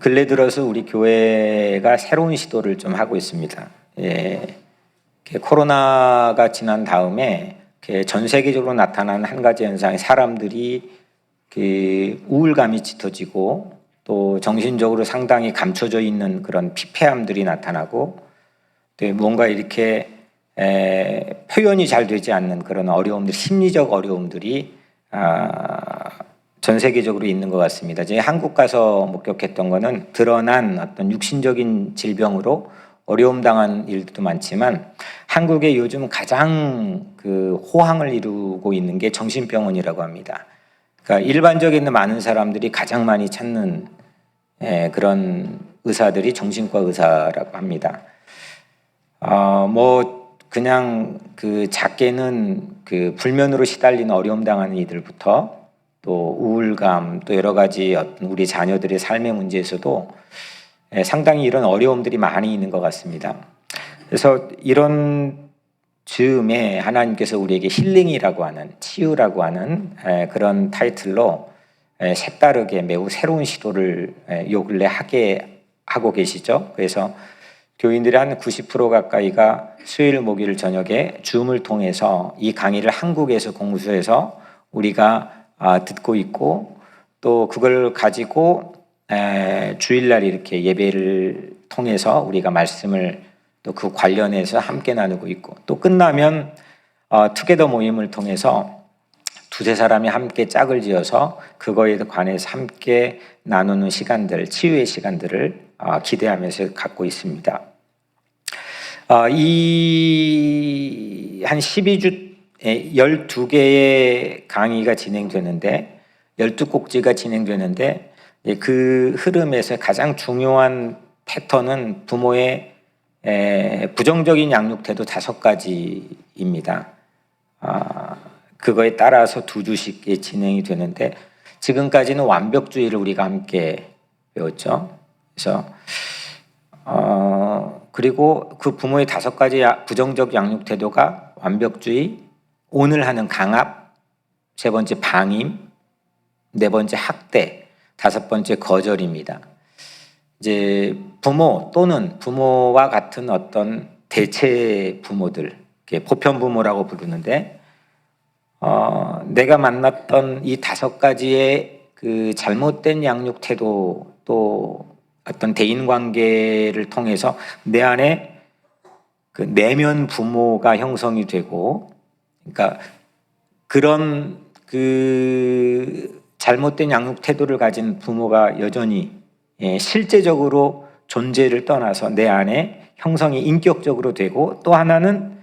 근래 들어서 우리 교회가 새로운 시도를 좀 하고 있습니다. 예, 코로나가 지난 다음에 전 세계적으로 나타난 한 가지 현상이 사람들이 우울감이 짙어지고 또 정신적으로 상당히 감춰져 있는 그런 피폐함들이 나타나고 또 뭔가 이렇게 표현이 잘 되지 않는 그런 어려움들, 심리적 어려움들이 전 세계적으로 있는 것 같습니다. 제가 한국 가서 목격했던 거는 드러난 어떤 육신적인 질병으로 어려움 당한 일도 많지만 한국에 요즘 가장 호황을 이루고 있는 게 정신병원이라고 합니다. 그러니까 일반적인 많은 사람들이 가장 많이 찾는 그런 의사들이 정신과 의사라고 합니다. 그냥 작게는 불면으로 시달리는 어려움 당하는 이들부터 또 우울감 또 여러 가지 어떤 우리 자녀들의 삶의 문제에서도 상당히 이런 어려움들이 많이 있는 것 같습니다. 그래서 이런 즈음에 하나님께서 우리에게 힐링이라고 하는 치유라고 하는 그런 타이틀로 색다르게 매우 새로운 시도를 요 근래 하고 계시죠. 그래서 교인들의 한 90% 가까이가 수요일 목요일 저녁에 줌을 통해서 이 강의를 한국에서 공수해서 우리가 듣고 있고 또 그걸 가지고 주일날 이렇게 예배를 통해서 우리가 말씀을 또 그 관련해서 함께 나누고 있고 또 끝나면 투게더 모임을 통해서 두세 사람이 함께 짝을 지어서 그거에 관해서 함께 나누는 시간들, 치유의 시간들을 기대하면서 갖고 있습니다. 이 한 12주 12개의 강의가 진행되는데 12꼭지가 진행되는데 그 흐름에서 가장 중요한 패턴은 부모의 부정적인 양육 태도 5가지입니다. 그거에 따라서 2주씩 진행이 되는데 지금까지는 완벽주의를 우리가 함께 배웠죠. 그래서 그리고 그 부모의 5가지 부정적 양육 태도가 완벽주의, 오늘 하는 강압, 3번째 방임, 4번째 학대, 5번째 거절입니다. 이제 부모 또는 부모와 같은 어떤 대체 부모들, 보편 부모라고 부르는데 내가 만났던 이 5가지의 그 잘못된 양육 태도 또 어떤 대인 관계를 통해서 내 안에 그 내면 부모가 형성이 되고, 그러니까 그런 잘못된 양육 태도를 가진 부모가 여전히 실제적으로 존재를 떠나서 내 안에 형성이 인격적으로 되고 또 하나는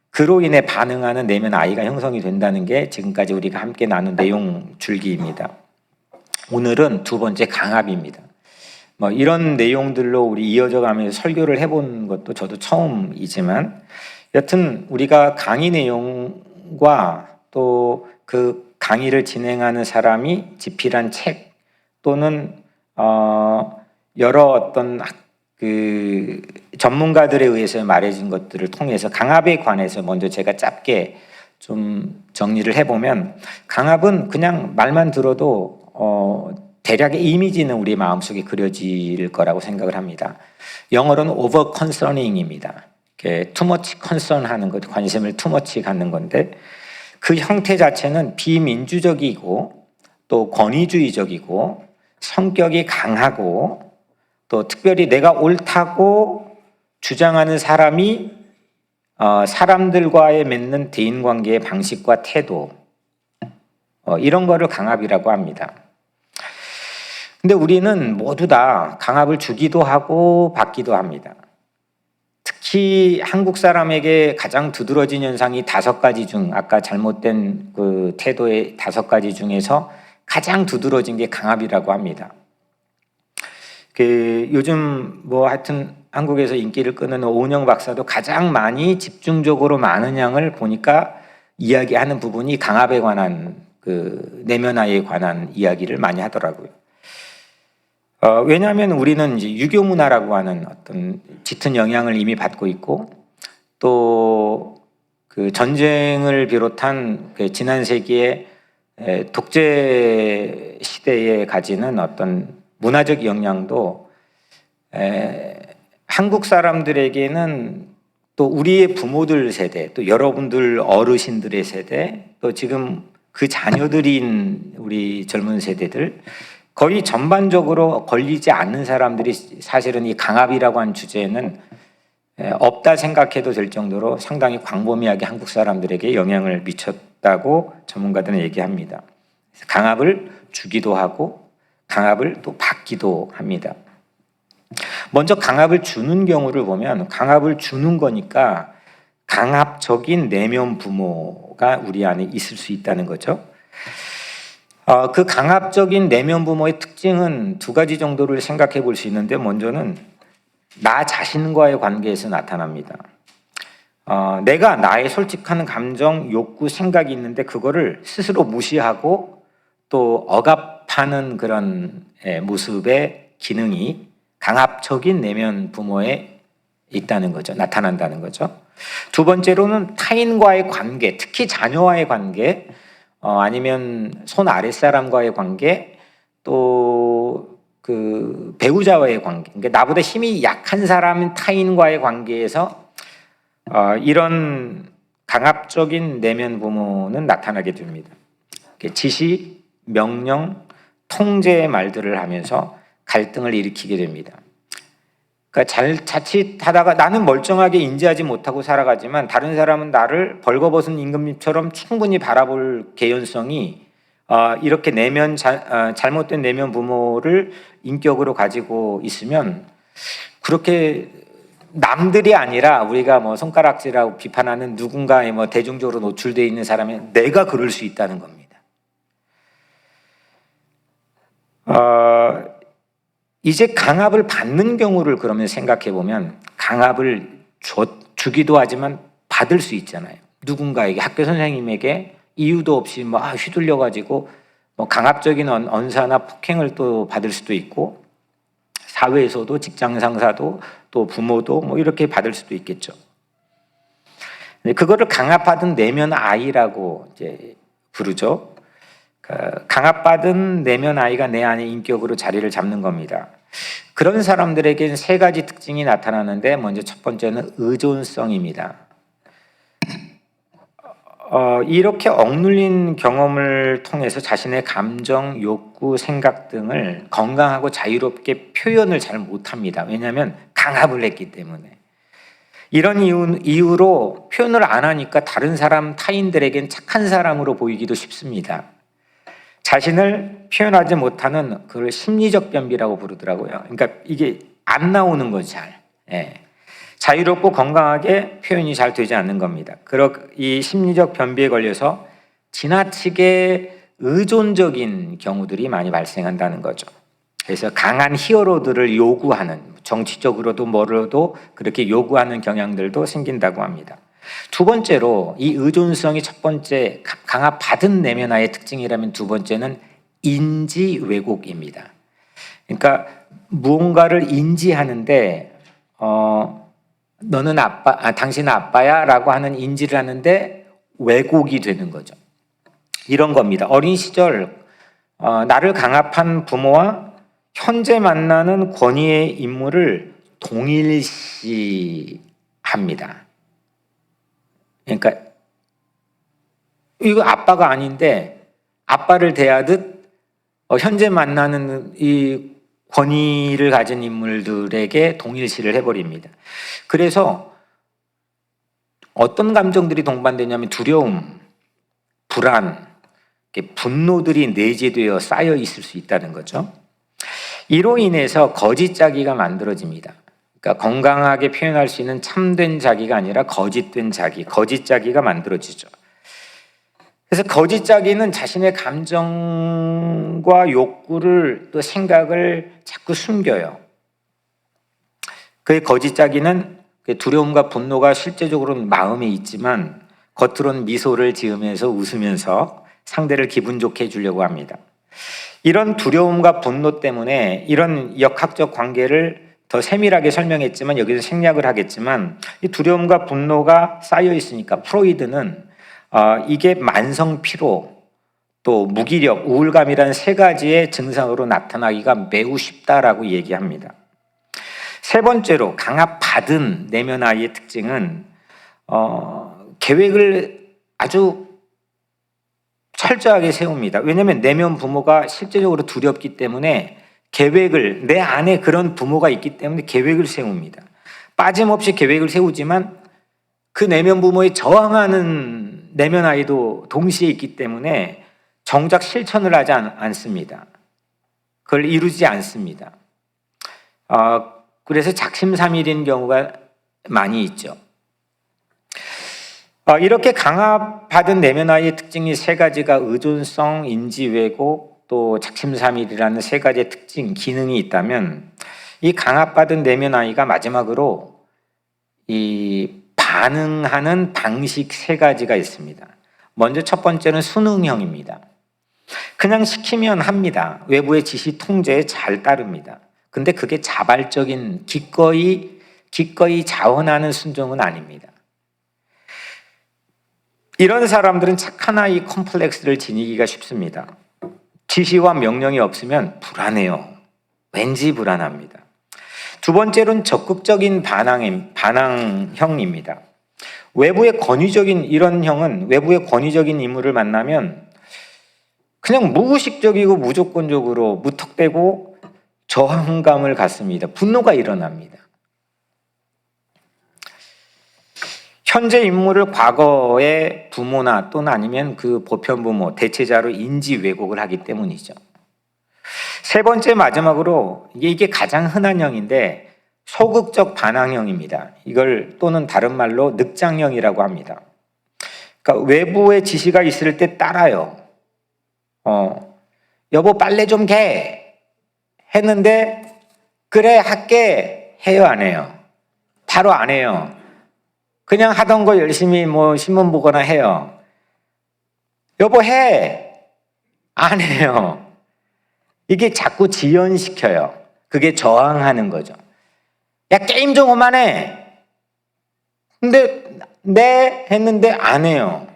그로 인해 반응하는 내면 아이가 형성이 된다는 게 지금까지 우리가 함께 나눈 내용 줄기입니다. 오늘은 2번째 강압입니다. 이런 내용들로 우리 이어져 가면서 설교를 해본 것도 저도 처음이지만 여튼 우리가 강의 내용과 또 그 강의를 진행하는 사람이 집필한 책 또는 여러 어떤 전문가들에 의해서 말해진 것들을 통해서 강압에 관해서 먼저 제가 짧게 좀 정리를 해보면 강압은 그냥 말만 들어도 대략의 이미지는 우리 마음속에 그려질 거라고 생각을 합니다. 영어로는 over concerning입니다. too much concern 하는 것, 관심을 too much 갖는 건데 그 형태 자체는 비민주적이고 또 권위주의적이고 성격이 강하고 또 특별히 내가 옳다고 주장하는 사람이 사람들과의 맺는 대인관계의 방식과 태도 이런 거를 강압이라고 합니다. 근데 우리는 모두 다 강압을 주기도 하고 받기도 합니다. 특히 한국 사람에게 가장 두드러진 현상이 5가지 중 아까 잘못된 그 태도의 5가지 중에서 가장 두드러진 게 강압이라고 합니다. 요즘 하여튼 한국에서 인기를 끄는 오은영 박사도 가장 많이 집중적으로 많은 양을 보니까 이야기하는 부분이 강압에 관한 내면아이에 관한 이야기를 많이 하더라고요. 왜냐하면 우리는 이제 유교 문화라고 하는 어떤 짙은 영향을 이미 받고 있고 또 그 전쟁을 비롯한 지난 세기의 독재 시대에 가지는 어떤 문화적 영향도 한국 사람들에게는 또 우리의 부모들 세대, 또 여러분들 어르신들의 세대, 또 지금 그 자녀들인 우리 젊은 세대들 거의 전반적으로 걸리지 않는 사람들이 사실은 이 강압이라고 하는 주제에는 없다 생각해도 될 정도로 상당히 광범위하게 한국 사람들에게 영향을 미쳤다고 전문가들은 얘기합니다. 강압을 주기도 하고 강압을 또 받기도 합니다. 먼저 강압을 주는 경우를 보면 강압을 주는 거니까 강압적인 내면 부모가 우리 안에 있을 수 있다는 거죠. 그 강압적인 내면 부모의 특징은 두 가지 정도를 생각해 볼 수 있는데, 먼저는 나 자신과의 관계에서 나타납니다. 내가 나의 솔직한 감정, 욕구, 생각이 있는데 그거를 스스로 무시하고 또 억압하는 그런 모습의 기능이 강압적인 내면 부모에 있다는 거죠. 나타난다는 거죠. 두 번째로는 타인과의 관계, 특히 자녀와의 관계, 아니면 손 아랫사람과의 관계, 또 그 배우자와의 관계, 그러니까 나보다 힘이 약한 사람 타인과의 관계에서 이런 강압적인 내면 부모는 나타나게 됩니다. 지시, 명령, 통제의 말들을 하면서 갈등을 일으키게 됩니다. 그러니까 자칫하다가 나는 멀쩡하게 인지하지 못하고 살아가지만 다른 사람은 나를 벌거벗은 임금님처럼 충분히 바라볼 개연성이 이렇게 잘못된 내면 부모를 인격으로 가지고 있으면 그렇게 남들이 아니라 우리가 뭐 손가락질하고 비판하는 누군가에 뭐 대중적으로 노출되어 있는 사람이 내가 그럴 수 있다는 겁니다. 이제 강압을 받는 경우를 그러면 생각해 보면 강압을 주기도 하지만 받을 수 있잖아요. 누군가에게, 학교 선생님에게 이유도 없이 뭐 휘둘려 가지고 뭐 강압적인 언사나 폭행을 또 받을 수도 있고, 사회에서도 직장 상사도 또 부모도 뭐 이렇게 받을 수도 있겠죠. 그거를 강압받은 내면 아이라고 이제 부르죠. 강압받은 내면 아이가 내 안에 인격으로 자리를 잡는 겁니다. 그런 사람들에게는 세 가지 특징이 나타나는데, 먼저 첫 번째는 의존성입니다. 이렇게 억눌린 경험을 통해서 자신의 감정, 욕구, 생각 등을 건강하고 자유롭게 표현을 잘 못합니다. 왜냐하면 강압을 했기 때문에. 이런 이유로 표현을 안 하니까 다른 사람, 타인들에겐 착한 사람으로 보이기도 쉽습니다. 자신을 표현하지 못하는 그걸 심리적 변비라고 부르더라고요. 그러니까 이게 안 나오는 거죠, 잘. 자유롭고 건강하게 표현이 잘 되지 않는 겁니다. 이 심리적 변비에 걸려서 지나치게 의존적인 경우들이 많이 발생한다는 거죠. 그래서 강한 히어로들을 요구하는, 정치적으로도 뭐로도 그렇게 요구하는 경향들도 생긴다고 합니다. 두 번째로, 이 의존성이 첫 번째 강압받은 내면화의 특징이라면 두 번째는 인지 왜곡입니다. 그러니까 무언가를 인지하는데 너는 당신 아빠야 라고 하는 인지를 하는데 왜곡이 되는 거죠. 이런 겁니다. 어린 시절 나를 강압한 부모와 현재 만나는 권위의 인물을 동일시합니다. 그러니까 이거 아빠가 아닌데 아빠를 대하듯 현재 만나는 이 권위를 가진 인물들에게 동일시를 해버립니다. 그래서 어떤 감정들이 동반되냐면 두려움, 불안, 분노들이 내재되어 쌓여 있을 수 있다는 거죠. 이로 인해서 거짓 자기가 만들어집니다. 그러니까 건강하게 표현할 수 있는 참된 자기가 아니라 거짓된 자기, 거짓 자기가 만들어지죠. 그래서 거짓 자기는 자신의 감정과 욕구를 또 생각을 자꾸 숨겨요. 그 거짓 자기는 두려움과 분노가 실제적으로는 마음에 있지만 겉으로는 미소를 지으면서 웃으면서 상대를 기분 좋게 해주려고 합니다. 이런 두려움과 분노 때문에 이런 역학적 관계를 더 세밀하게 설명했지만 여기서 생략을 하겠지만, 이 두려움과 분노가 쌓여 있으니까 프로이드는 이게 만성 피로 또 무기력, 우울감이라는 세 가지의 증상으로 나타나기가 매우 쉽다라고 얘기합니다. 세 번째로 강압받은 내면 아이의 특징은 계획을 아주 철저하게 세웁니다. 왜냐하면 내면 부모가 실제적으로 두렵기 때문에 계획을, 내 안에 그런 부모가 있기 때문에 계획을 세웁니다. 빠짐없이 계획을 세우지만 그 내면 부모에 저항하는 내면 아이도 동시에 있기 때문에 정작 실천을 하지 않습니다. 그걸 이루지 않습니다. 그래서 작심삼일인 경우가 많이 있죠. 이렇게 강압받은 내면 아이의 특징이 세 가지가 의존성, 인지 왜곡, 또 작심삼일이라는 세 가지의 특징, 기능이 있다면 이 강압받은 내면 아이가 마지막으로 이 반응하는 방식 세 가지가 있습니다. 먼저 첫 번째는 순응형입니다. 그냥 시키면 합니다. 외부의 지시 통제에 잘 따릅니다. 근데 그게 자발적인 기꺼이 자원하는 순종은 아닙니다. 이런 사람들은 착한 아이 컴플렉스를 지니기가 쉽습니다. 지시와 명령이 없으면 불안해요. 왠지 불안합니다. 두 번째로는 적극적인 반항형입니다. 외부의 권위적인 인물을 만나면 그냥 무의식적이고 무조건적으로 무턱대고 저항감을 갖습니다. 분노가 일어납니다. 현재 인물을 과거의 부모나 또는 아니면 그 보편 부모, 대체자로 인지 왜곡을 하기 때문이죠. 세 번째 마지막으로 이게 가장 흔한 형인데 소극적 반항형입니다. 이걸 또는 다른 말로 늑장형이라고 합니다. 그러니까 외부의 지시가 있을 때 따라요. 여보 빨래 좀 개 했는데 그래 할게 해요 안 해요? 바로 안 해요. 그냥 하던 거 열심히 신문 보거나 해요. 여보 해 안 해요. 이게 자꾸 지연시켜요. 그게 저항하는 거죠. 야 게임 좀 그만해. 근데 네 했는데 안 해요.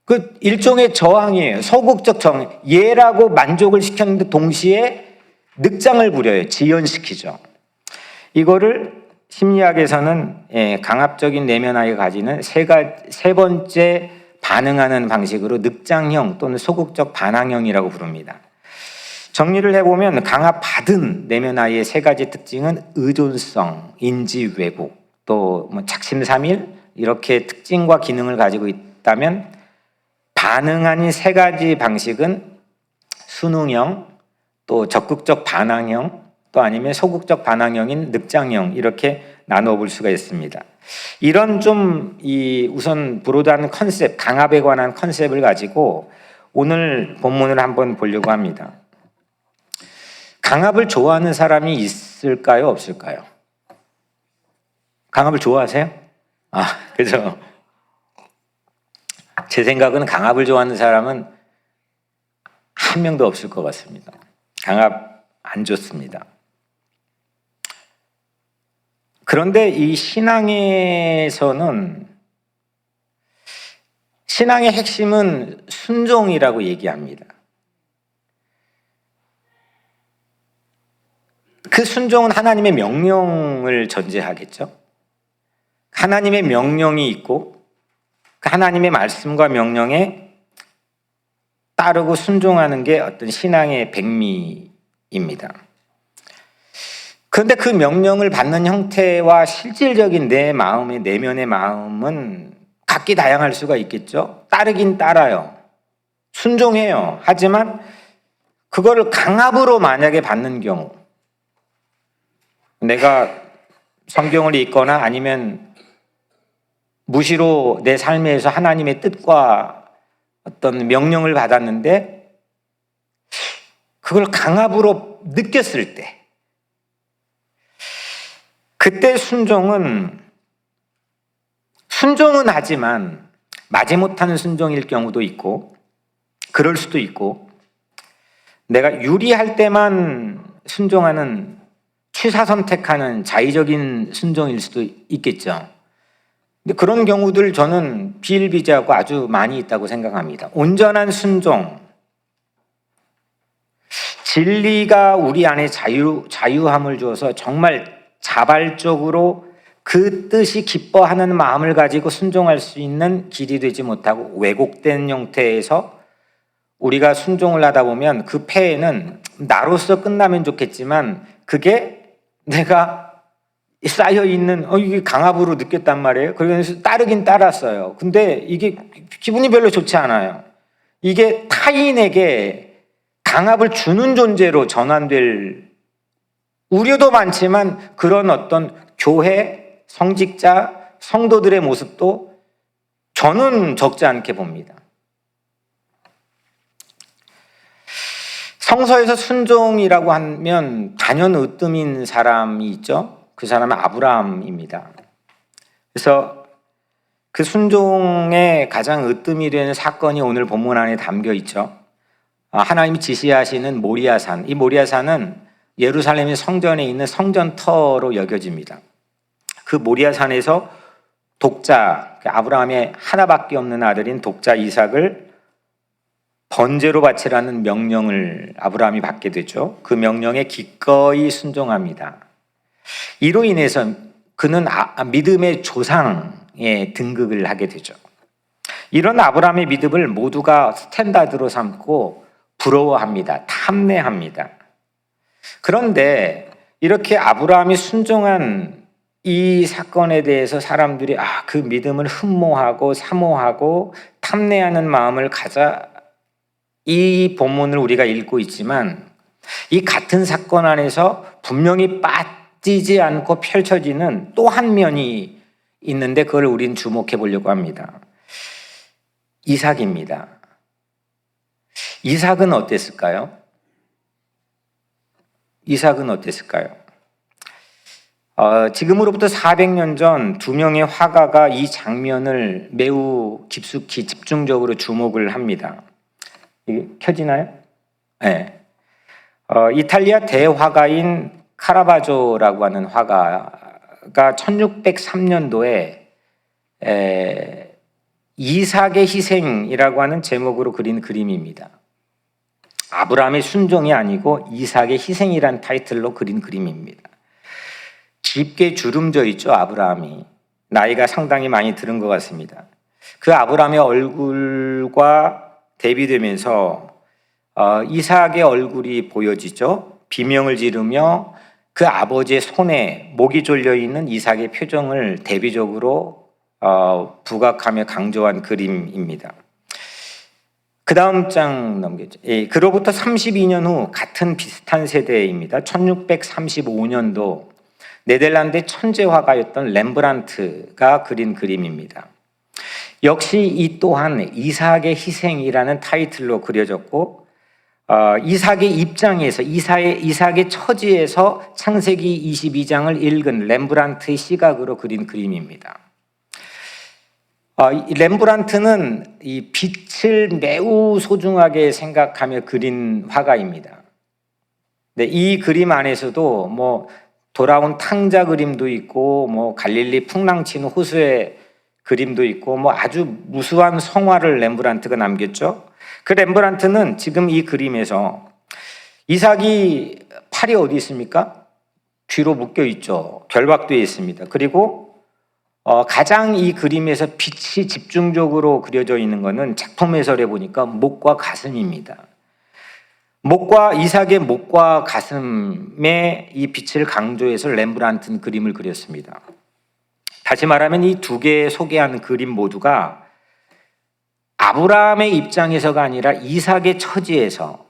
그 일종의 저항이에요. 소극적 저항. 얘라고 만족을 시켰는데 동시에 늑장을 부려요. 지연시키죠. 이거를 심리학에서는 강압적인 내면 아이가 가지는 세 번째 반응하는 방식으로 늑장형 또는 소극적 반항형이라고 부릅니다. 정리를 해보면 강압받은 내면 아이의 세 가지 특징은 의존성, 인지 왜곡, 또 작심삼일 이렇게 특징과 기능을 가지고 있다면 반응하는 세 가지 방식은 순응형, 또 적극적 반항형, 또 아니면 소극적 반항형인 늑장형 이렇게 나누어 볼 수가 있습니다. 이런 우선 브로드한 컨셉, 강압에 관한 컨셉을 가지고 오늘 본문을 한번 보려고 합니다. 강압을 좋아하는 사람이 있을까요? 없을까요? 강압을 좋아하세요? 그죠? 제 생각은 강압을 좋아하는 사람은 한 명도 없을 것 같습니다. 강압 안 좋습니다. 그런데 이 신앙의 핵심은 순종이라고 얘기합니다. 그 순종은 하나님의 명령을 전제하겠죠. 하나님의 명령이 있고 그 하나님의 말씀과 명령에 따르고 순종하는 게 어떤 신앙의 백미입니다. 그런데 그 명령을 받는 형태와 실질적인 내 마음의 내면의 마음은 각기 다양할 수가 있겠죠. 따르긴 따라요. 순종해요. 하지만 그거를 강압으로 만약에 받는 경우, 내가 성경을 읽거나 아니면 무시로 내 삶에서 하나님의 뜻과 어떤 명령을 받았는데 그걸 강압으로 느꼈을 때, 그때 순종은 하지만 마지못하는 순종일 경우도 있고, 그럴 수도 있고, 내가 유리할 때만 순종하는 취사 선택하는 자의적인 순종일 수도 있겠죠. 근데 그런 경우들 저는 비일비재하고 아주 많이 있다고 생각합니다. 온전한 순종, 진리가 우리 안에 자유함을 주어서 정말 자발적으로 그 뜻이 기뻐하는 마음을 가지고 순종할 수 있는 길이 되지 못하고 왜곡된 형태에서 우리가 순종을 하다 보면 그 폐해는 나로서 끝나면 좋겠지만 그게 내가 쌓여있는 이게 강압으로 느꼈단 말이에요. 그래서 따르긴 따랐어요. 근데 이게 기분이 별로 좋지 않아요. 이게 타인에게 강압을 주는 존재로 전환될 우려도 많지만 그런 어떤 교회, 성직자, 성도들의 모습도 저는 적지 않게 봅니다. 성서에서 순종이라고 하면 단연 으뜸인 사람이 있죠. 그 사람은 아브라함입니다. 그래서 그 순종의 가장 으뜸이 되는 사건이 오늘 본문 안에 담겨 있죠. 하나님이 지시하시는 모리아산. 이 모리아산은 예루살렘의 성전에 있는 성전터로 여겨집니다. 그 모리아산에서 독자, 아브라함의 하나밖에 없는 아들인 독자 이삭을 번제로 바치라는 명령을 아브라함이 받게 되죠. 그 명령에 기꺼이 순종합니다. 이로 인해서 그는 믿음의 조상에 등극을 하게 되죠. 이런 아브라함의 믿음을 모두가 스탠다드로 삼고 부러워합니다. 탐내합니다. 그런데 이렇게 아브라함이 순종한 이 사건에 대해서 사람들이 그 믿음을 흠모하고 사모하고 탐내하는 마음을 가져 이 본문을 우리가 읽고 있지만 이 같은 사건 안에서 분명히 빠지지 않고 펼쳐지는 또 한 면이 있는데 그걸 우리는 주목해 보려고 합니다. 이삭입니다. 이삭은 어땠을까요? 이삭은 어땠을까요? 지금으로부터 400년 전 두 명의 화가가 이 장면을 매우 깊숙이 집중적으로 주목을 합니다. 이게 켜지나요? 네. 이탈리아 대화가인 카라바조라고 하는 화가가 1603년도에 이삭의 희생이라고 하는 제목으로 그린 그림입니다. 아브라함의 순종이 아니고 이삭의 희생이란 타이틀로 그린 그림입니다. 깊게 주름져 있죠, 아브라함이. 나이가 상당히 많이 들은 것 같습니다. 그 아브라함의 얼굴과 대비되면서 이삭의 얼굴이 보여지죠. 비명을 지르며 그 아버지의 손에 목이 졸려 있는 이삭의 표정을 대비적으로 부각하며 강조한 그림입니다. 그 다음 장 넘겼죠. 그로부터 32년 후 같은 비슷한 세대입니다. 1635년도 네덜란드의 천재 화가였던 렘브란트가 그린 그림입니다. 역시 이 또한 이삭의 희생이라는 타이틀로 그려졌고 이삭의 입장에서 이삭의 처지에서 창세기 22장을 읽은 렘브란트의 시각으로 그린 그림입니다. 렘브란트는 이 빛을 매우 소중하게 생각하며 그린 화가입니다. 네, 이 그림 안에서도 돌아온 탕자 그림도 있고 갈릴리 풍랑치는 호수의 그림도 있고 아주 무수한 성화를 렘브란트가 남겼죠. 그 렘브란트는 지금 이 그림에서 이삭이 팔이 어디 있습니까? 뒤로 묶여 있죠. 결박되어 있습니다. 그리고 가장 이 그림에서 빛이 집중적으로 그려져 있는 것은 작품 해설에 보니까 목과 가슴입니다. 이삭의 목과 가슴에 이 빛을 강조해서 렘브란트는 그림을 그렸습니다. 다시 말하면 이 두 개의 소개한 그림 모두가 아브라함의 입장에서가 아니라 이삭의 처지에서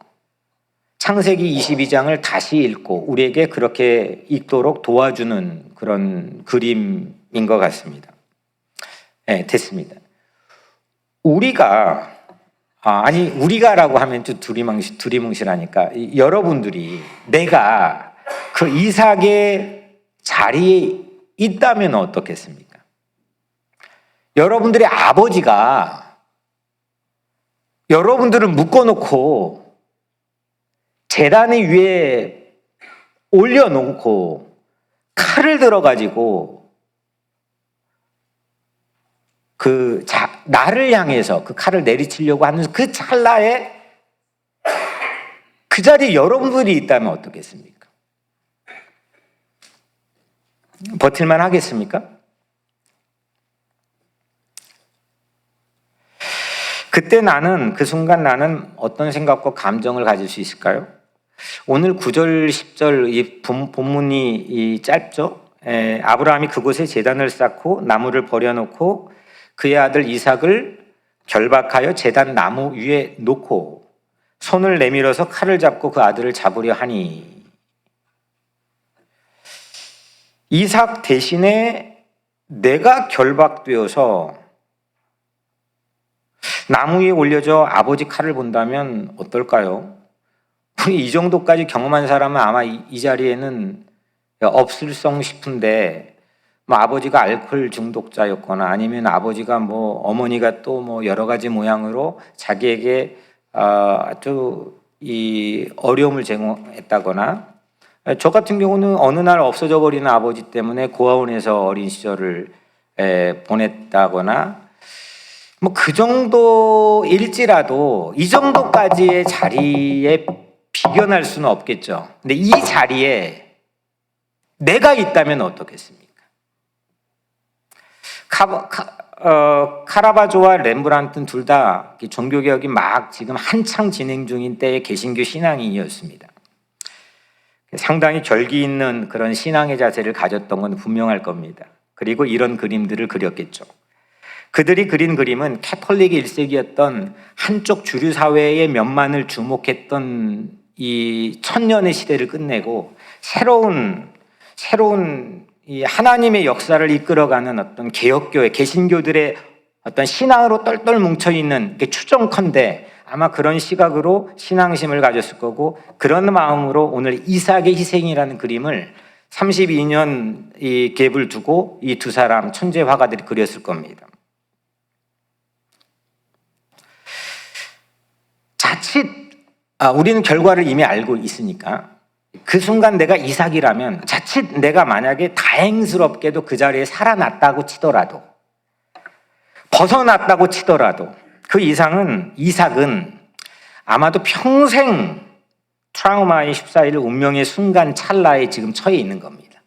창세기 22장을 다시 읽고 우리에게 그렇게 읽도록 도와주는 그런 그림인 것 같습니다. 네, 됐습니다. 우리가라고 하면 또 두리뭉실하니까 여러분들이 내가 그 이삭의 자리에 있다면 어떻겠습니까? 여러분들의 아버지가 여러분들을 묶어놓고 제단 위에 올려놓고 칼을 들어가지고 나를 향해서 그 칼을 내리치려고 하는 그 찰나에 그 자리에 여러분들이 있다면 어떻겠습니까? 버틸만 하겠습니까? 그때 그 순간 나는 어떤 생각과 감정을 가질 수 있을까요? 오늘 9절, 10절 이 본문이 짧죠? 아브라함이 그곳에 제단을 쌓고 나무를 버려놓고 그의 아들 이삭을 결박하여 제단 나무 위에 놓고 손을 내밀어서 칼을 잡고 그 아들을 잡으려 하니, 이삭 대신에 내가 결박되어서 나무 위에 올려져 아버지 칼을 본다면 어떨까요? 이 정도까지 경험한 사람은 아마 이 자리에는 없을성 싶은데, 아버지가 알코올 중독자였거나 아니면 아버지가 어머니가 또 여러 가지 모양으로 자기에게 아주 이 어려움을 제공했다거나, 저 같은 경우는 어느 날 없어져 버리는 아버지 때문에 고아원에서 어린 시절을 보냈다거나, 그 정도일지라도 이 정도까지의 자리에 비견할 수는 없겠죠. 근데 이 자리에 내가 있다면 어떻겠습니까? 카라바조와 렘브란트는 둘 다 종교개혁이 지금 한창 진행 중인 때의 개신교 신앙인이었습니다. 상당히 결기 있는 그런 신앙의 자세를 가졌던 건 분명할 겁니다. 그리고 이런 그림들을 그렸겠죠. 그들이 그린 그림은 캐톨릭 1세기였던 한쪽 주류 사회의 면만을 주목했던 이 천년의 시대를 끝내고 새로운 이 하나님의 역사를 이끌어가는 어떤 개혁교회, 개신교들의 어떤 신앙으로 똘똘 뭉쳐있는 추정컨대 아마 그런 시각으로 신앙심을 가졌을 거고, 그런 마음으로 오늘 이삭의 희생이라는 그림을 32년 이 갭을 두고 이 두 사람 천재 화가들이 그렸을 겁니다. 자칫 우리는 결과를 이미 알고 있으니까 그 순간 내가 이삭이라면, 자칫 내가 만약에 다행스럽게도 그 자리에 살아났다고 치더라도, 벗어났다고 치더라도 그 이삭은 아마도 평생 트라우마의 14일 운명의 순간 찰나에 지금 처해 있는 겁니다.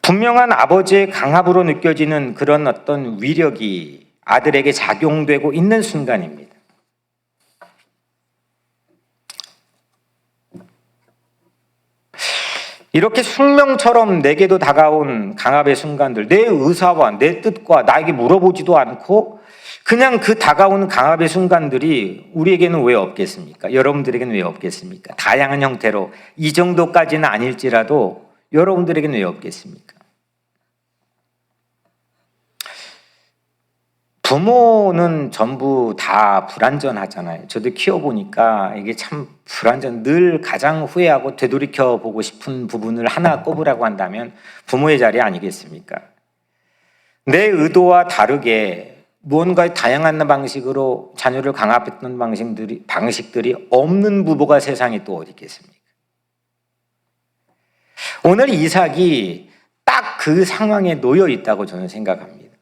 분명한 아버지의 강압으로 느껴지는 그런 어떤 위력이 아들에게 작용되고 있는 순간입니다. 이렇게 숙명처럼 내게도 다가온 강압의 순간들, 내 의사와 내 뜻과 나에게 물어보지도 않고 그냥 그 다가오는 강압의 순간들이 우리에게는 왜 없겠습니까? 여러분들에게는 왜 없겠습니까? 다양한 형태로, 이 정도까지는 아닐지라도 여러분들에게는 왜 없겠습니까? 부모는 전부 다 불완전하잖아요. 저도 키워보니까 이게 참 늘 가장 후회하고 되돌이켜보고 싶은 부분을 하나 꼽으라고 한다면 부모의 자리 아니겠습니까? 내 의도와 다르게 무언가의 다양한 방식으로 자녀를 강압했던 방식들이 없는 부모가 세상에 또 어디 있겠습니까? 오늘 이삭이 딱 그 상황에 놓여 있다고 저는 생각합니다.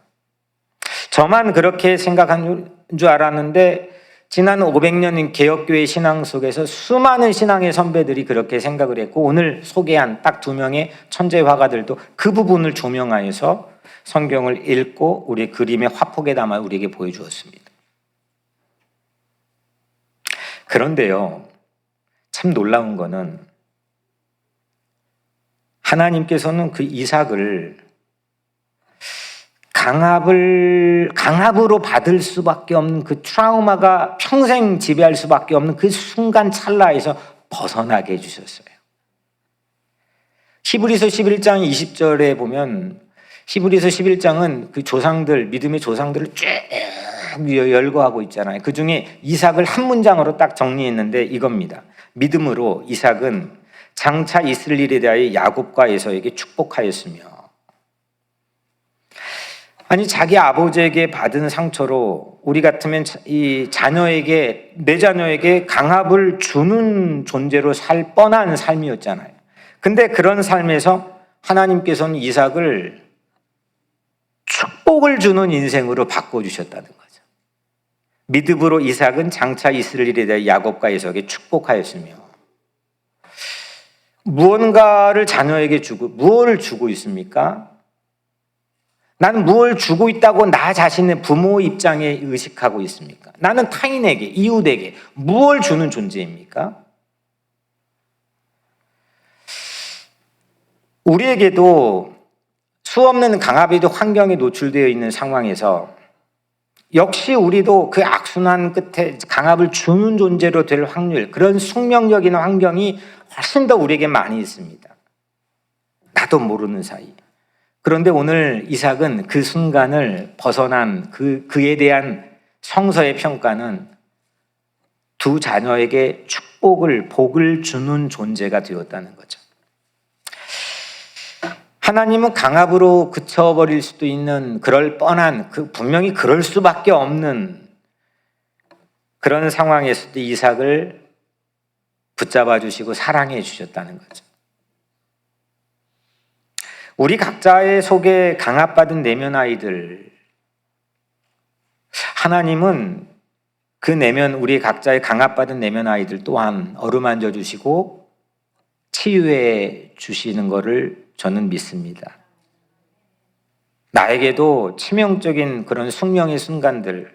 저만 그렇게 생각한 줄 알았는데 지난 500년 개혁교회 신앙 속에서 수많은 신앙의 선배들이 그렇게 생각을 했고, 오늘 소개한 딱 2명의 천재 화가들도 그 부분을 조명하여서 성경을 읽고 우리의 그림의 화폭에 담아 우리에게 보여주었습니다. 그런데요, 참 놀라운 거는 하나님께서는 그 이삭을 강압으로 받을 수밖에 없는 그 트라우마가 평생 지배할 수밖에 없는 그 순간 찰나에서 벗어나게 해주셨어요. 히브리서 11장 20절에 보면, 히브리서 11장은 그 조상들, 믿음의 조상들을 쭉 열거하고 있잖아요. 그 중에 이삭을 한 문장으로 딱 정리했는데 이겁니다. 믿음으로 이삭은 장차 있을 일에 대하여 야곱과 에서에게 축복하였으며, 아니 자기 아버지에게 받은 상처로 우리 같으면 이 자녀에게, 내 자녀에게 강압을 주는 존재로 살 뻔한 삶이었잖아요. 근데 그런 삶에서 하나님께서는 이삭을 축복을 주는 인생으로 바꿔주셨다는 거죠. 믿음으로 이삭은 장차 있을 일에 대해 야곱과 에서에게 축복하였으며, 무언가를 자녀에게 주고, 무엇을 주고 있습니까? 나는 무엇을 주고 있다고 나 자신의 부모 입장에 의식하고 있습니까? 나는 타인에게, 이웃에게 무엇을 주는 존재입니까? 우리에게도 수없는 강압에도 환경에 노출되어 있는 상황에서 역시 우리도 그 악순환 끝에 강압을 주는 존재로 될 확률, 그런 숙명적인 환경이 훨씬 더 우리에게 많이 있습니다. 나도 모르는 사이. 그런데 오늘 이삭은 그 순간을 벗어난 그에 대한 성서의 평가는 두 자녀에게 복을 주는 존재가 되었다는 거죠. 하나님은 강압으로 그쳐버릴 수도 있는 그럴 뻔한, 분명히 그럴 수밖에 없는 그런 상황에서도 이삭을 붙잡아 주시고 사랑해 주셨다는 거죠. 우리 각자의 속에 강압받은 내면 아이들, 하나님은 그 내면, 우리 각자의 강압받은 내면 아이들 또한 어루만져 주시고 치유해 주시는 것을 저는 믿습니다. 나에게도 치명적인 그런 숙명의 순간들,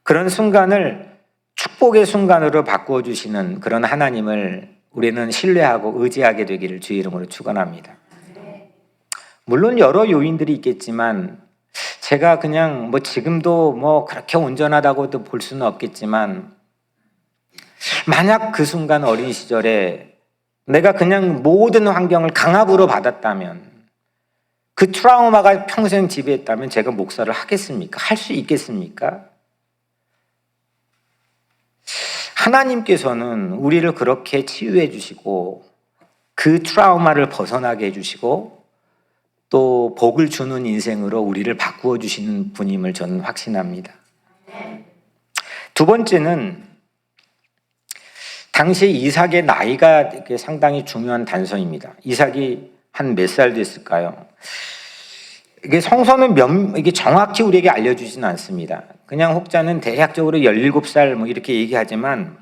그런 순간을 축복의 순간으로 바꾸어 주시는 그런 하나님을 우리는 신뢰하고 의지하게 되기를 주의 이름으로 축원합니다. 물론 여러 요인들이 있겠지만, 제가 그냥 지금도 그렇게 온전하다고도 볼 수는 없겠지만, 만약 그 순간 어린 시절에 내가 그냥 모든 환경을 강압으로 받았다면, 그 트라우마가 평생 지배했다면 제가 목사를 하겠습니까? 할 수 있겠습니까? 하나님께서는 우리를 그렇게 치유해 주시고 그 트라우마를 벗어나게 해주시고 또 복을 주는 인생으로 우리를 바꾸어 주시는 분임을 저는 확신합니다. 두 번째는 당시 이삭의 나이가 상당히 중요한 단서입니다. 이삭이 한 몇 살 됐을까요? 이게 성서는 이게 정확히 우리에게 알려주지는 않습니다. 그냥 혹자는 대략적으로 17살 이렇게 얘기하지만,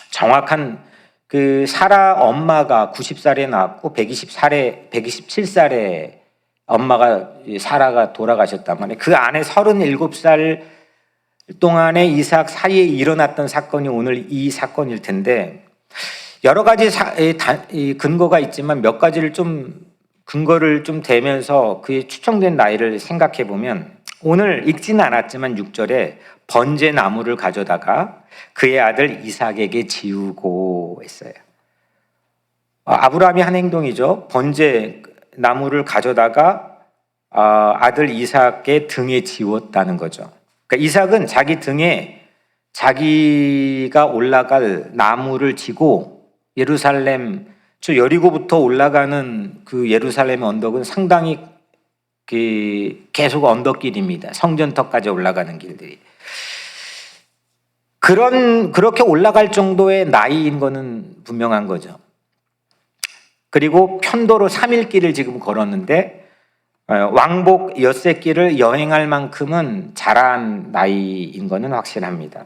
정확한 사라 엄마가 90살에 낳았고 127살에 엄마가 사라가 돌아가셨단 말이에요. 그 안에 37살 동안에 이삭 사이에 일어났던 사건이 오늘 이 사건일 텐데, 여러 가지 근거가 있지만 몇 가지를 근거를 대면서 그의 추정된 나이를 생각해 보면, 오늘 읽지는 않았지만 6절에 번제 나무를 가져다가 그의 아들 이삭에게 지우고 했어요. 아브라함이 한 행동이죠. 번제 나무를 가져다가 아들 이삭의 등에 지웠다는 거죠. 그러니까 이삭은 자기 등에 자기가 올라갈 나무를 지고 예루살렘, 저 여리고부터 올라가는 그 예루살렘 언덕은 상당히 계속 언덕길입니다. 성전터까지 올라가는 길들이. 그렇게 올라갈 정도의 나이인 거는 분명한 거죠. 그리고 편도로 3일 길을 지금 걸었는데, 왕복 엿새길을 여행할 만큼은 자란 나이인 거는 확실합니다.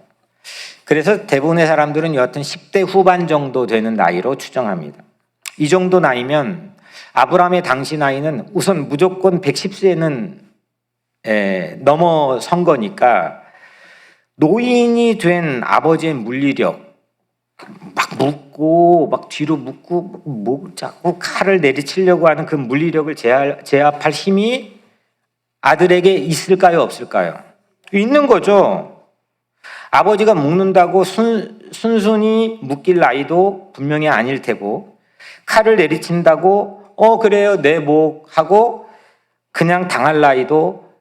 그래서 대부분의 사람들은 여하튼 10대 후반 정도 되는 나이로 추정합니다. 이 정도 나이면 아브라함의 당시 나이는 우선 무조건 110세는 넘어선 거니까, 노인이 된 아버지의 물리력, 막 묶고 막 뒤로 묶고 목 잡고 칼을 내리치려고 하는 그 물리력을 제압할 힘이 아들에게 있을까요, 없을까요? 있는 거죠. 아버지가 묶는다고 순순히 묶일 나이도 분명히 아닐 테고, 칼을 내리친다고 그래요 내 목 하고 그냥 당할 나이도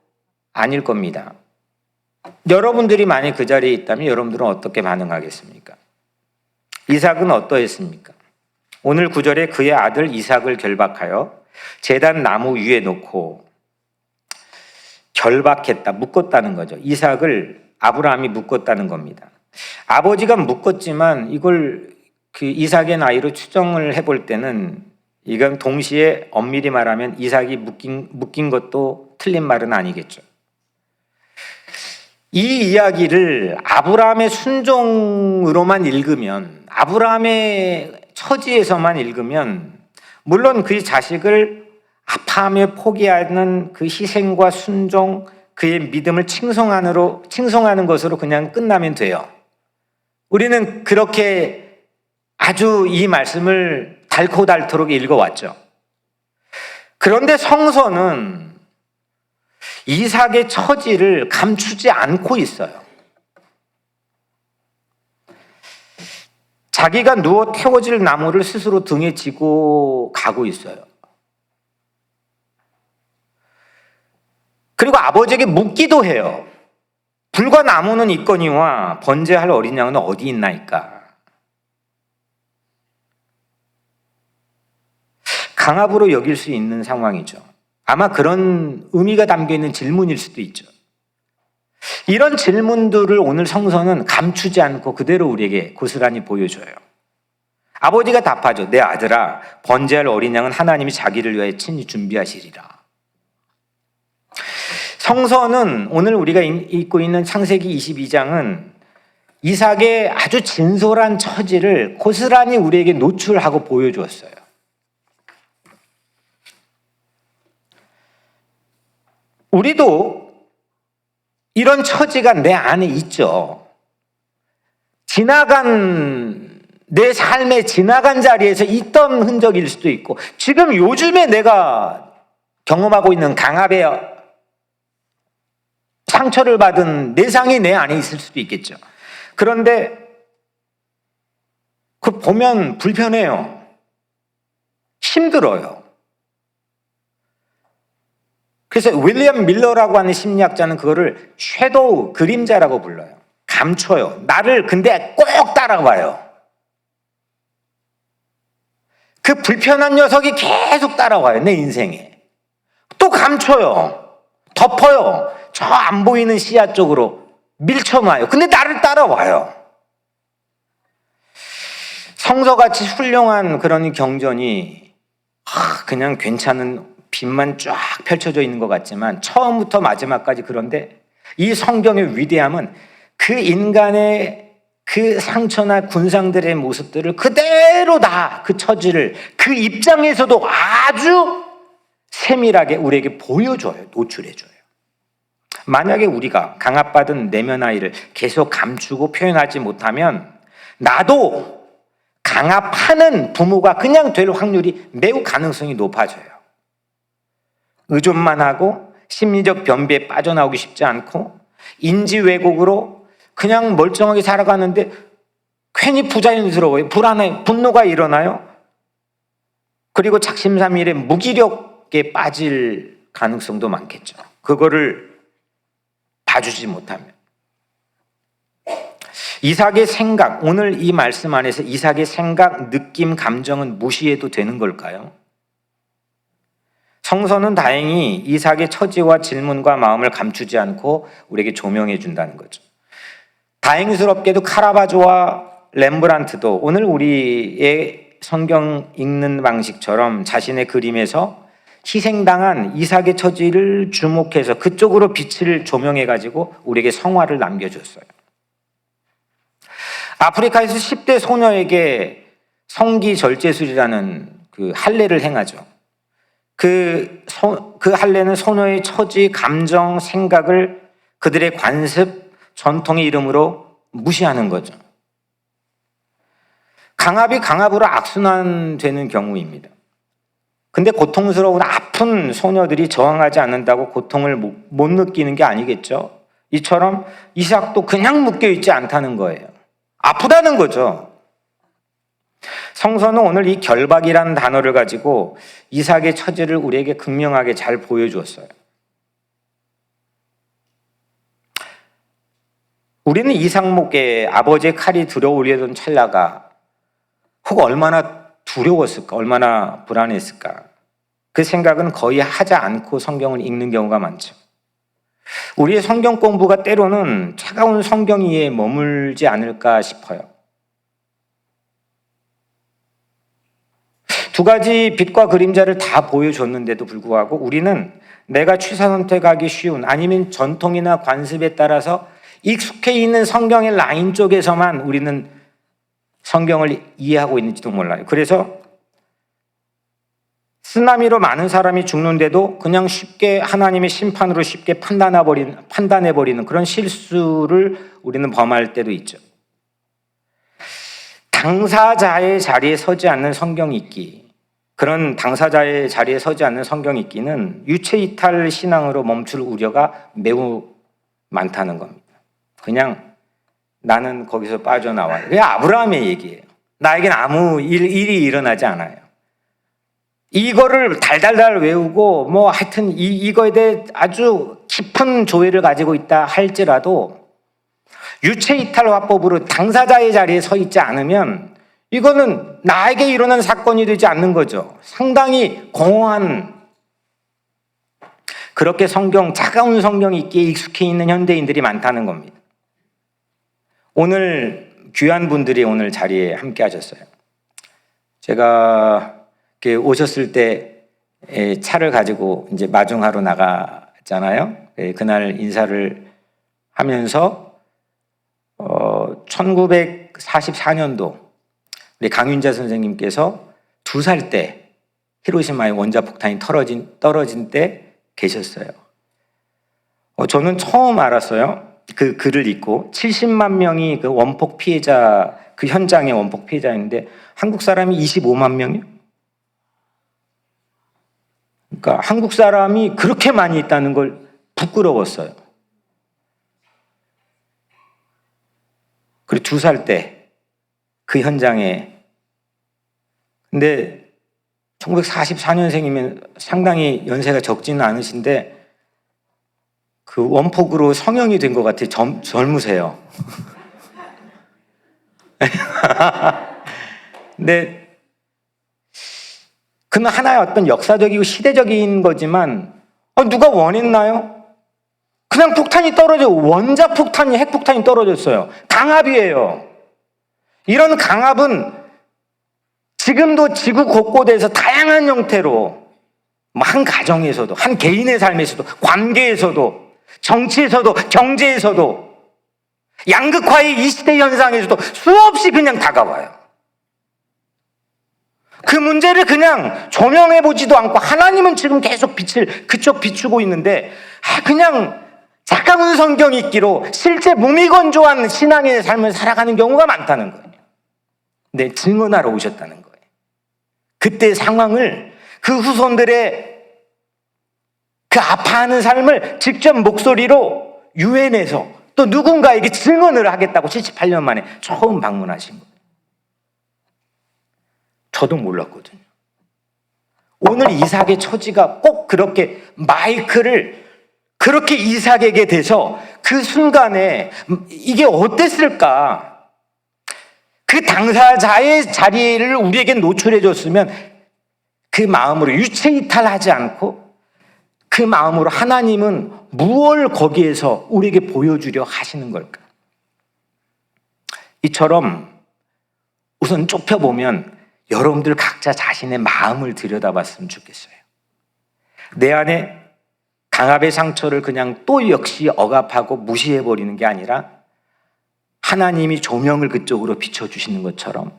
아닐 겁니다. 여러분들이 만약 그 자리에 있다면 여러분들은 어떻게 반응하겠습니까? 이삭은 어떠했습니까? 오늘 9절에 그의 아들 이삭을 결박하여 제단 나무 위에 놓고 결박했다, 묶었다는 거죠. 이삭을 아브라함이 묶었다는 겁니다. 아버지가 묶었지만 이걸 이삭의 나이로 추정을 해볼 때는 이건 동시에 엄밀히 말하면 이삭이 묶인 것도 틀린 말은 아니겠죠. 이 이야기를 아브라함의 순종으로만 읽으면, 아브라함의 처지에서만 읽으면, 물론 그의 자식을 아파하며 포기하는 그 희생과 순종, 그의 믿음을 칭송하는 것으로 그냥 끝나면 돼요. 우리는 그렇게 아주 이 말씀을 닳고 닳도록 읽어왔죠. 그런데 성서는 이삭의 처지를 감추지 않고 있어요. 자기가 누워 태워질 나무를 스스로 등에 지고 가고 있어요. 그리고 아버지에게 묻기도 해요. 불과 나무는 있거니와 번제할 어린 양은 어디 있나이까? 강압으로 여길 수 있는 상황이죠. 아마 그런 의미가 담겨있는 질문일 수도 있죠. 이런 질문들을 오늘 성서는 감추지 않고 그대로 우리에게 고스란히 보여줘요. 아버지가 답하죠. 내 아들아, 번제할 어린 양은 하나님이 자기를 위하여 친히 준비하시리라. 성서는 오늘 우리가 읽고 있는 창세기 22장은 이삭의 아주 진솔한 처지를 고스란히 우리에게 노출하고 보여주었어요. 우리도 이런 처지가 내 안에 있죠. 내 삶의 지나간 자리에서 있던 흔적일 수도 있고, 지금 요즘에 내가 경험하고 있는 강압의 상처를 받은 내상이 내 안에 있을 수도 있겠죠. 그런데 그 보면 불편해요. 힘들어요. 그래서 윌리엄 밀러라고 하는 심리학자는 그거를 섀도우, 그림자라고 불러요. 감춰요. 나를 근데 꼭 따라와요. 그 불편한 녀석이 계속 따라와요. 내 인생에. 또 감춰요. 덮어요. 저 안 보이는 시야 쪽으로 밀쳐놔요. 근데 나를 따라와요. 성서같이 훌륭한 그런 경전이 그냥 괜찮은 빛만 쫙 펼쳐져 있는 것 같지만 처음부터 마지막까지, 그런데 이 성경의 위대함은 그 인간의 그 상처나 군상들의 모습들을 그대로 다 그 처지를 그 입장에서도 아주 세밀하게 우리에게 보여줘요. 노출해줘요. 만약에 우리가 강압받은 내면 아이를 계속 감추고 표현하지 못하면 나도 강압하는 부모가 그냥 될 확률이 매우 가능성이 높아져요. 의존만 하고 심리적 변비에 빠져나오기 쉽지 않고 인지 왜곡으로 그냥 멀쩡하게 살아가는데 괜히 부자연스러워요. 불안해, 분노가 일어나요. 그리고 작심삼일에 무기력에 빠질 가능성도 많겠죠. 그거를 봐주지 못하면. 이삭의 생각, 오늘 이 말씀 안에서 이삭의 생각, 느낌, 감정은 무시해도 되는 걸까요? 성서는 다행히 이삭의 처지와 질문과 마음을 감추지 않고 우리에게 조명해 준다는 거죠. 다행스럽게도 카라바조와 렘브란트도 오늘 우리의 성경 읽는 방식처럼 자신의 그림에서 희생당한 이삭의 처지를 주목해서 그쪽으로 빛을 조명해가지고 우리에게 성화를 남겨줬어요. 아프리카에서 10대 소녀에게 성기절제술이라는 그 할례를 행하죠. 그 할례는 소녀의 처지, 감정, 생각을 그들의 관습, 전통의 이름으로 무시하는 거죠. 강압이 강압으로 악순환되는 경우입니다. 근데 고통스러운 아픈 소녀들이 저항하지 않는다고 고통을 못 느끼는 게 아니겠죠? 이처럼 이삭도 그냥 묶여있지 않다는 거예요. 아프다는 거죠. 성서는 오늘 이 결박이라는 단어를 가지고 이삭의 처지를 우리에게 극명하게 잘 보여주었어요. 우리는 이삭 목에 아버지의 칼이 들어올리던 찰나가 혹 얼마나 두려웠을까, 얼마나 불안했을까. 그 생각은 거의 하지 않고 성경을 읽는 경우가 많죠. 우리의 성경 공부가 때로는 차가운 성경 위에 머물지 않을까 싶어요. 두 가지 빛과 그림자를 다 보여줬는데도 불구하고 우리는 내가 취사 선택하기 쉬운 아니면 전통이나 관습에 따라서 익숙해 있는 성경의 라인 쪽에서만 우리는 성경을 이해하고 있는지도 몰라요. 그래서 쓰나미로 많은 사람이 죽는데도 그냥 쉽게 하나님의 심판으로 쉽게 판단해버리는 그런 실수를 우리는 범할 때도 있죠. 당사자의 자리에 서지 않는 성경 읽기, 그런 당사자의 자리에 서지 않는 성경 읽기는 유체 이탈 신앙으로 멈출 우려가 매우 많다는 겁니다. 그냥 나는 거기서 빠져나와요. 그게 아브라함의 얘기예요. 나에겐 아무 일이 일어나지 않아요. 이거를 달달달 외우고 뭐 하여튼 이거에 대해 아주 깊은 조회를 가지고 있다 할지라도 유체 이탈 화법으로 당사자의 자리에 서 있지 않으면 이거는 나에게 일어난 사건이 되지 않는 거죠. 상당히 공허한, 그렇게 차가운 성경 읽기에 익숙해 있는 현대인들이 많다는 겁니다. 오늘 귀한 분들이 오늘 자리에 함께 하셨어요. 제가 오셨을 때 차를 가지고 이제 마중하러 나갔잖아요. 그날 인사를 하면서 1944년도 우리 강윤자 선생님께서 2살 때 히로시마의 원자폭탄이 떨어진 때 계셨어요. 저는 처음 알았어요. 그 글을 읽고 70만 명이 그 원폭 피해자, 그 현장의 원폭 피해자였는데 한국 사람이 25만 명이요. 그러니까 한국 사람이 그렇게 많이 있다는 걸 부끄러웠어요. 그리고 2살 때 그 현장에, 근데 1944년생이면 상당히 연세가 적지는 않으신데 그 원폭으로 성형이 된 것 같아요. 젊으세요. 근데 그는 하나의 어떤 역사적이고 시대적인 거지만 누가 원했나요? 그냥 폭탄이 원자 폭탄이, 핵폭탄이 떨어졌어요. 강압이에요. 이런 강압은 지금도 지구 곳곳에서 다양한 형태로 한 가정에서도, 한 개인의 삶에서도, 관계에서도, 정치에서도, 경제에서도, 양극화의 이 시대 현상에서도 수없이 그냥 다가와요. 그 문제를 그냥 조명해보지도 않고 하나님은 지금 계속 빛을 그쪽 비추고 있는데 그냥 차가운 성경 읽기로 실제 무미건조한 신앙의 삶을 살아가는 경우가 많다는 거예요. 네, 증언하러 오셨다는 거예요. 그때 상황을, 그 후손들의 그 아파하는 삶을 직접 목소리로 유엔에서 또 누군가에게 증언을 하겠다고 78년 만에 처음 방문하신 거예요. 저도 몰랐거든요. 오늘 이삭의 처지가 꼭 그렇게 마이크를 그렇게 이삭에게 대서 그 순간에 이게 어땠을까? 그 당사자의 자리를 우리에게 노출해 줬으면 그 마음으로 유체 이탈하지 않고 그 마음으로 하나님은 무엇을 거기에서 우리에게 보여주려 하시는 걸까? 이처럼 우선 좁혀보면 여러분들 각자 자신의 마음을 들여다봤으면 좋겠어요. 내 안에 강압의 상처를 그냥 또 역시 억압하고 무시해버리는 게 아니라 하나님이 조명을 그쪽으로 비춰주시는 것처럼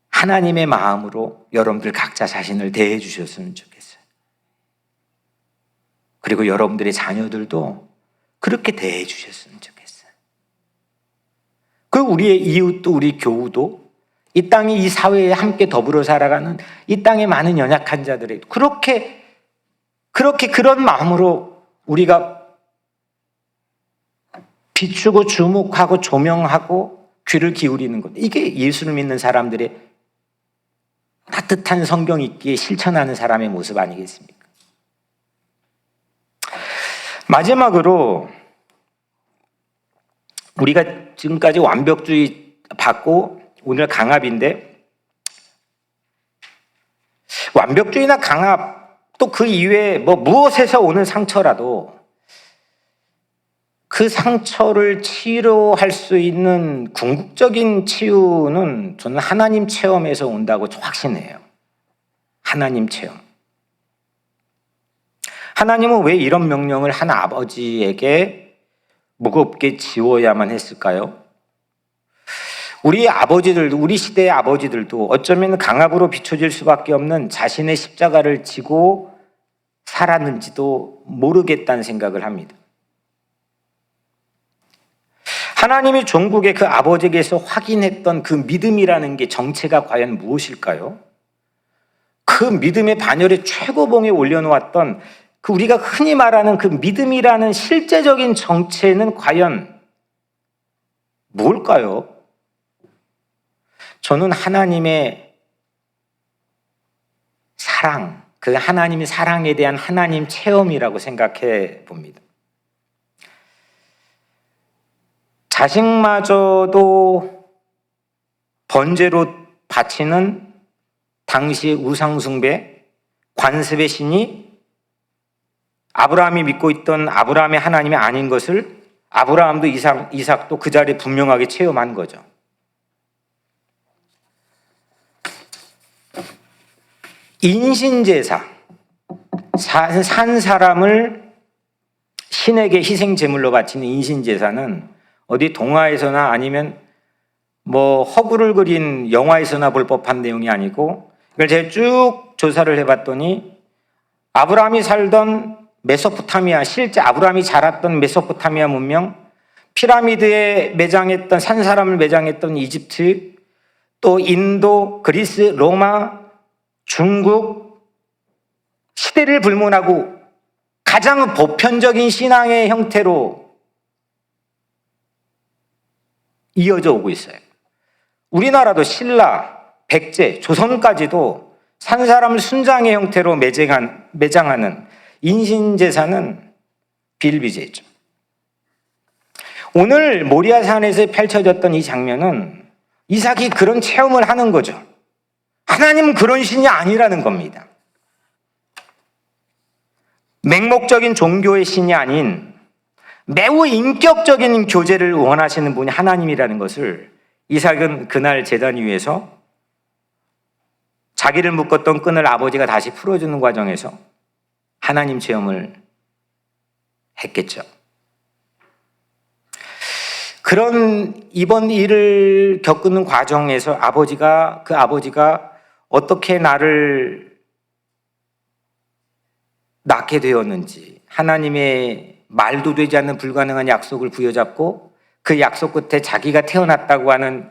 하나님의 마음으로 여러분들 각자 자신을 대해 주셨으면 좋겠어요. 그리고 여러분들의 자녀들도 그렇게 대해 주셨으면 좋겠어요. 그 우리의 이웃도 우리 교우도 이 땅에 이 사회에 함께 더불어 살아가는 이 땅의 많은 연약한 자들에게 그렇게 그런 마음으로 우리가 비추고 주목하고 조명하고 귀를 기울이는 것. 이게 예수를 믿는 사람들의 따뜻한 성경 읽기에 실천하는 사람의 모습 아니겠습니까? 마지막으로 우리가 지금까지 완벽주의 받고 오늘 강압인데 완벽주의나 강압 또 그 이외에 무엇에서 오는 상처라도 그 상처를 치료할 수 있는 궁극적인 치유는 저는 하나님 체험에서 온다고 확신해요. 하나님 체험. 하나님은 왜 이런 명령을 한 아버지에게 무겁게 지워야만 했을까요? 우리 아버지들도, 우리 시대의 아버지들도 어쩌면 강압으로 비춰질 수밖에 없는 자신의 십자가를 지고 살았는지도 모르겠다는 생각을 합니다. 하나님이 종국의 그 아버지에게서 확인했던 그 믿음이라는 게 정체가 과연 무엇일까요? 그 믿음의 반열에 최고봉에 올려놓았던 그 우리가 흔히 말하는 그 믿음이라는 실제적인 정체는 과연 뭘까요? 저는 하나님의 사랑, 그 하나님의 사랑에 대한 하나님 체험이라고 생각해 봅니다. 자식마저도 번제로 바치는 당시의 우상숭배, 관습의 신이 아브라함이 믿고 있던 아브라함의 하나님이 아닌 것을 아브라함도 이삭도 그 자리에 분명하게 체험한 거죠. 인신제사, 산 사람을 신에게 희생 제물로 바치는 인신제사는 어디 동화에서나 아니면 허구를 그린 영화에서나 볼 법한 내용이 아니고, 이걸 제가 쭉 조사를 해봤더니 아브라함이 살던 메소포타미아, 실제 아브라함이 자랐던 메소포타미아 문명, 피라미드에 매장했던 산 사람을 매장했던 이집트, 또 인도, 그리스, 로마, 중국, 시대를 불문하고 가장 보편적인 신앙의 형태로 이어져 오고 있어요. 우리나라도 신라, 백제, 조선까지도 산 사람을 순장의 형태로 매장하는 인신제사는 비일비재했죠. 오늘 모리아산에서 펼쳐졌던 이 장면은 이삭이 그런 체험을 하는 거죠. 하나님은 그런 신이 아니라는 겁니다. 맹목적인 종교의 신이 아닌 매우 인격적인 교제를 원하시는 분이 하나님이라는 것을 이삭은 그날 제단 위에서 자기를 묶었던 끈을 아버지가 다시 풀어주는 과정에서 하나님 체험을 했겠죠. 그런 이번 일을 겪는 과정에서 그 아버지가 어떻게 나를 낳게 되었는지, 하나님의 말도 되지 않는 불가능한 약속을 부여잡고 그 약속 끝에 자기가 태어났다고 하는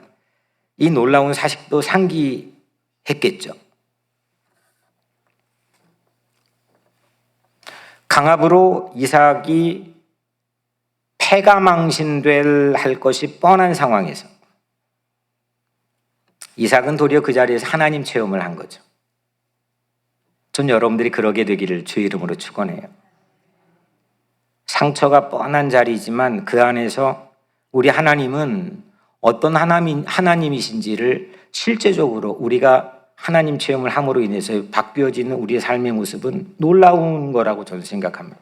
이 놀라운 사실도 상기했겠죠. 강압으로 이삭이 패가망신될 할 것이 뻔한 상황에서 이삭은 도리어 그 자리에서 하나님 체험을 한 거죠. 전 여러분들이 그러게 되기를 주의 이름으로 축원해요. 상처가 뻔한 자리이지만 그 안에서 우리 하나님은 어떤 하나님이신지를 실제적으로 우리가 하나님 체험을 함으로 인해서 바뀌어지는 우리의 삶의 모습은 놀라운 거라고 저는 생각합니다.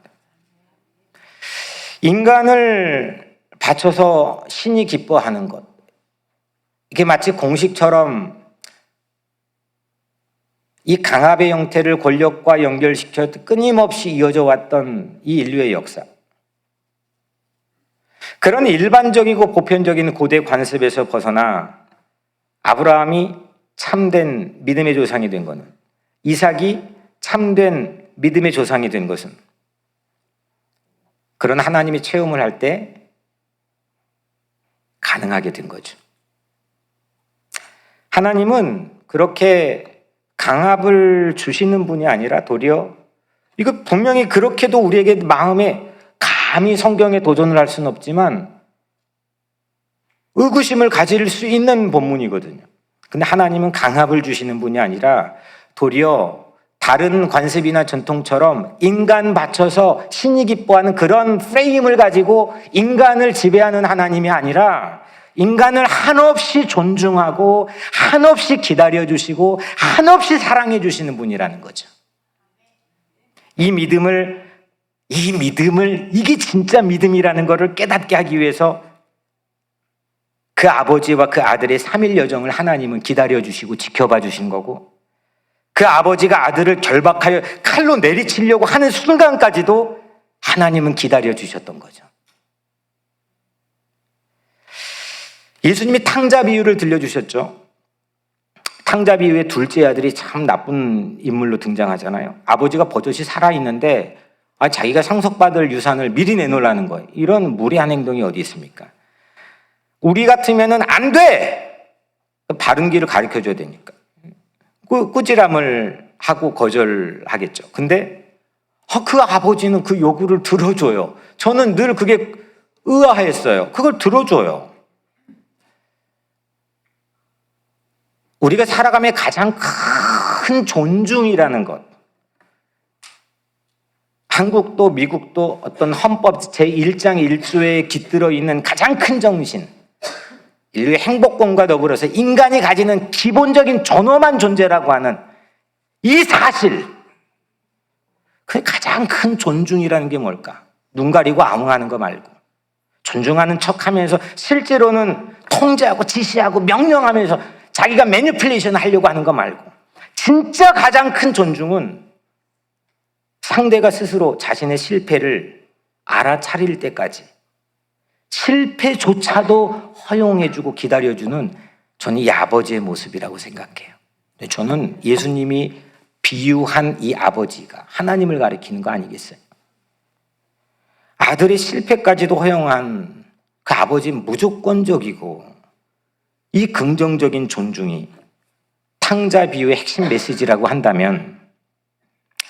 인간을 바쳐서 신이 기뻐하는 것, 이게 마치 공식처럼 이 강압의 형태를 권력과 연결시켜 끊임없이 이어져 왔던 이 인류의 역사, 그런 일반적이고 보편적인 고대 관습에서 벗어나 아브라함이 참된 믿음의 조상이 된 것은, 이삭이 참된 믿음의 조상이 된 것은 그런 하나님의 체험을 할 때 가능하게 된 거죠. 하나님은 그렇게 강압을 주시는 분이 아니라 도리어, 이거 분명히 그렇게도 우리에게 마음에 감히 성경에 도전을 할 수는 없지만 의구심을 가질 수 있는 본문이거든요. 근데 하나님은 강압을 주시는 분이 아니라 도리어 다른 관습이나 전통처럼 인간 바쳐서 신이 기뻐하는 그런 프레임을 가지고 인간을 지배하는 하나님이 아니라 인간을 한없이 존중하고 한없이 기다려주시고 한없이 사랑해 주시는 분이라는 거죠. 이 믿음을 이게 진짜 믿음이라는 것을 깨닫게 하기 위해서 그 아버지와 그 아들의 3일 여정을 하나님은 기다려주시고 지켜봐 주신 거고, 그 아버지가 아들을 결박하여 칼로 내리치려고 하는 순간까지도 하나님은 기다려 주셨던 거죠. 예수님이 탕자 비유를 들려주셨죠. 탕자 비유의 둘째 아들이 참 나쁜 인물로 등장하잖아요. 아버지가 버젓이 살아있는데 자기가 상속받을 유산을 미리 내놓으라는 거예요. 이런 무례한 행동이 어디 있습니까? 우리 같으면은 안 돼! 바른 길을 가르쳐 줘야 되니까. 꾸지람을 하고 거절하겠죠. 근데 그 아버지는 그 요구를 들어줘요. 저는 늘 그게 의아했어요. 그걸 들어줘요. 우리가 살아가며 가장 큰 존중이라는 것, 한국도 미국도 어떤 헌법 제1장 1조에 깃들어 있는 가장 큰 정신, 인류의 행복권과 더불어서 인간이 가지는 기본적인 존엄한 존재라고 하는 이 사실, 그 가장 큰 존중이라는 게 뭘까? 눈 가리고 아웅하는 거 말고 존중하는 척하면서 실제로는 통제하고 지시하고 명령하면서 자기가 매니플레이션 하려고 하는 거 말고, 진짜 가장 큰 존중은 상대가 스스로 자신의 실패를 알아차릴 때까지 실패조차도 허용해주고 기다려주는 저는 이 아버지의 모습이라고 생각해요. 저는 예수님이 비유한 이 아버지가 하나님을 가리키는 거 아니겠어요? 아들의 실패까지도 허용한 그 아버지는 무조건적이고, 이 긍정적인 존중이 탕자 비유의 핵심 메시지라고 한다면,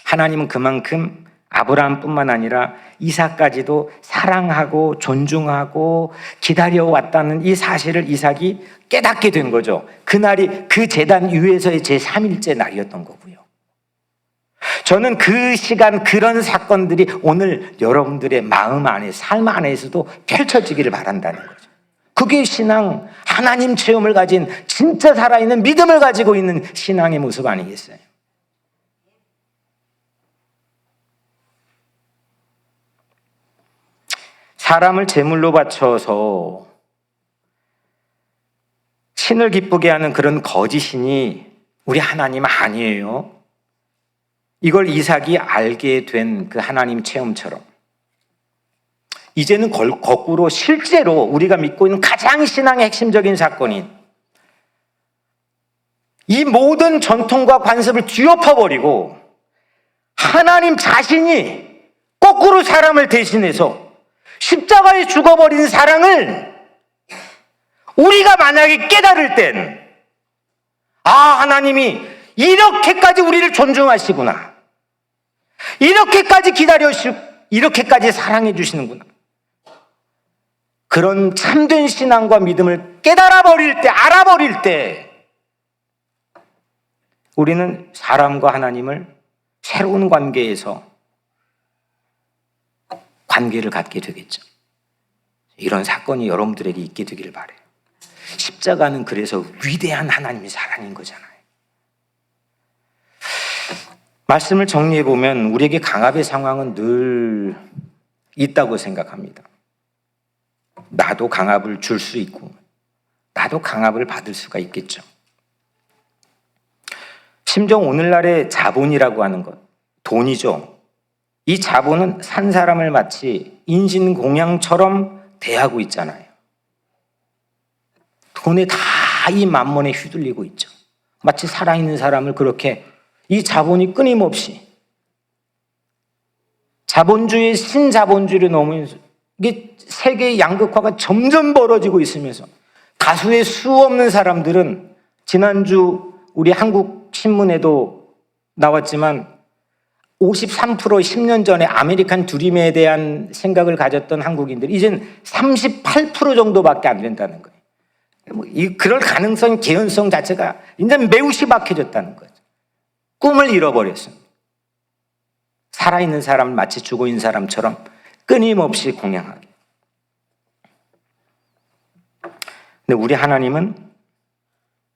하나님은 그만큼 아브라함뿐만 아니라 이삭까지도 사랑하고 존중하고 기다려왔다는 이 사실을 이삭이 깨닫게 된 거죠. 그날이 그 제단 위에서의 제3일째 날이었던 거고요. 저는 그 시간, 그런 사건들이 오늘 여러분들의 마음 안에, 삶 안에서도 펼쳐지기를 바란다는 거죠. 그게 신앙, 하나님 체험을 가진 진짜 살아있는 믿음을 가지고 있는 신앙의 모습 아니겠어요? 사람을 제물로 바쳐서 신을 기쁘게 하는 그런 거짓 신이 우리 하나님 아니에요. 이걸 이삭이 알게 된 그 하나님 체험처럼 이제는 거꾸로 실제로 우리가 믿고 있는 가장 신앙의 핵심적인 사건인 이 모든 전통과 관습을 뒤엎어버리고 하나님 자신이 거꾸로 사람을 대신해서 십자가에 죽어버린 사랑을 우리가 만약에 깨달을 땐, 하나님이 이렇게까지 우리를 존중하시구나, 이렇게까지 기다려주시고 이렇게까지 사랑해 주시는구나, 그런 참된 신앙과 믿음을 깨달아버릴 때, 알아버릴 때 우리는 사람과 하나님을 새로운 관계에서 관계를 갖게 되겠죠. 이런 사건이 여러분들에게 있게 되기를 바라요. 십자가는 그래서 위대한 하나님의 사랑인 거잖아요. 말씀을 정리해 보면 우리에게 강압의 상황은 늘 있다고 생각합니다. 나도 강압을 줄 수 있고 나도 강압을 받을 수가 있겠죠. 심지어 오늘날의 자본이라고 하는 것, 돈이죠. 이 자본은 산 사람을 마치 인신공양처럼 대하고 있잖아요. 돈에 다 이 만몬에 휘둘리고 있죠. 마치 살아있는 사람을 그렇게 이 자본이 끊임없이 자본주의, 신자본주의로 넘으면서 이게 세계의 양극화가 점점 벌어지고 있으면서 다수의 수 없는 사람들은 지난주 우리 한국 신문에도 나왔지만 53% 10년 전에 아메리칸 드림에 대한 생각을 가졌던 한국인들이 이젠 38% 정도밖에 안 된다는 거예요. 그럴 가능성, 개연성 자체가 이제 매우 희박해졌다는 거죠. 꿈을 잃어버렸습니다. 살아있는 사람을 마치 죽어있는 사람처럼 끊임없이 공양하게. 근데 우리 하나님은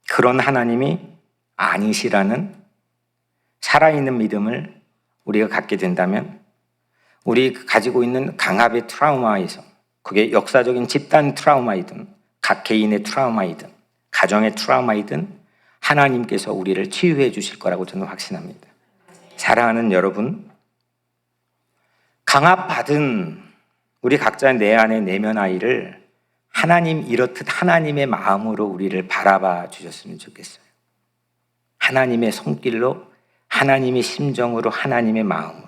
그런 하나님이 아니시라는 살아있는 믿음을 우리가 갖게 된다면 우리 가지고 있는 강압의 트라우마에서, 그게 역사적인 집단 트라우마이든 각 개인의 트라우마이든 가정의 트라우마이든 하나님께서 우리를 치유해 주실 거라고 저는 확신합니다. 사랑하는 여러분, 강압받은 우리 각자 내 안의 내면 아이를 하나님 이렇듯 하나님의 마음으로 우리를 바라봐 주셨으면 좋겠어요. 하나님의 손길로, 하나님의 심정으로, 하나님의 마음으로.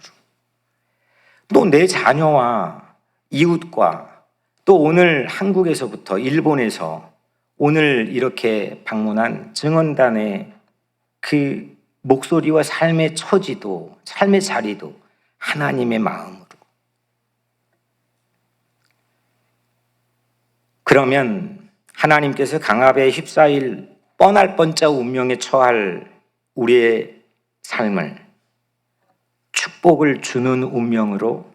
또 내 자녀와 이웃과 또 오늘 한국에서부터 일본에서 오늘 이렇게 방문한 증언단의 그 목소리와 삶의 처지도, 삶의 자리도 하나님의 마음으로. 그러면 하나님께서 강압에 휩싸일 뻔할 뻔짜 운명에 처할 우리의 삶을 축복을 주는 운명으로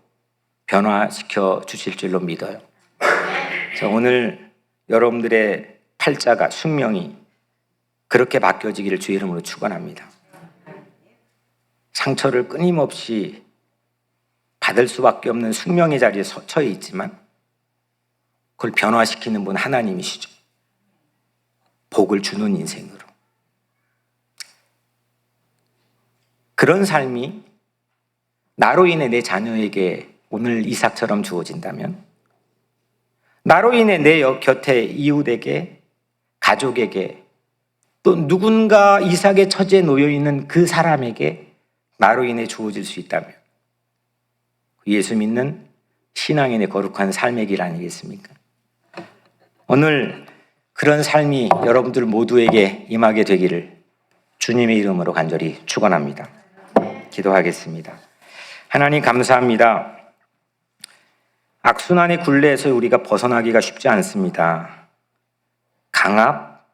변화시켜 주실 줄로 믿어요. 그래서 오늘 여러분들의 팔자가, 숙명이 그렇게 바뀌어지기를 주의 이름으로 축원합니다. 상처를 끊임없이 받을 수밖에 없는 숙명의 자리에 처해 있지만 그걸 변화시키는 분 하나님이시죠. 복을 주는 인생으로. 그런 삶이 나로 인해 내 자녀에게 오늘 이삭처럼 주어진다면, 나로 인해 내 곁에 이웃에게, 가족에게, 또 누군가 이삭의 처지에 놓여있는 그 사람에게 나로 인해 주어질 수 있다면 예수 믿는 신앙인의 거룩한 삶의 길 아니겠습니까? 오늘 그런 삶이 여러분들 모두에게 임하게 되기를 주님의 이름으로 간절히 축원합니다. 기도하겠습니다. 하나님 감사합니다. 악순환의 굴레에서 우리가 벗어나기가 쉽지 않습니다. 강압,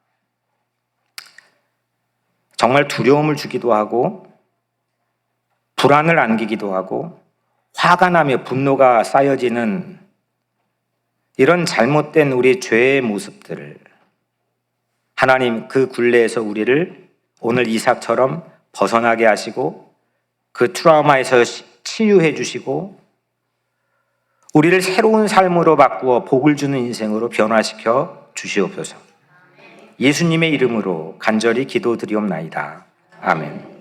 정말 두려움을 주기도 하고 불안을 안기기도 하고 화가 나며 분노가 쌓여지는 이런 잘못된 우리 죄의 모습들을 하나님 그 굴레에서 우리를 오늘 이삭처럼 벗어나게 하시고 그 트라우마에서 치유해 주시고 우리를 새로운 삶으로 바꾸어 복을 주는 인생으로 변화시켜 주시옵소서. 예수님의 이름으로 간절히 기도드리옵나이다. 아멘.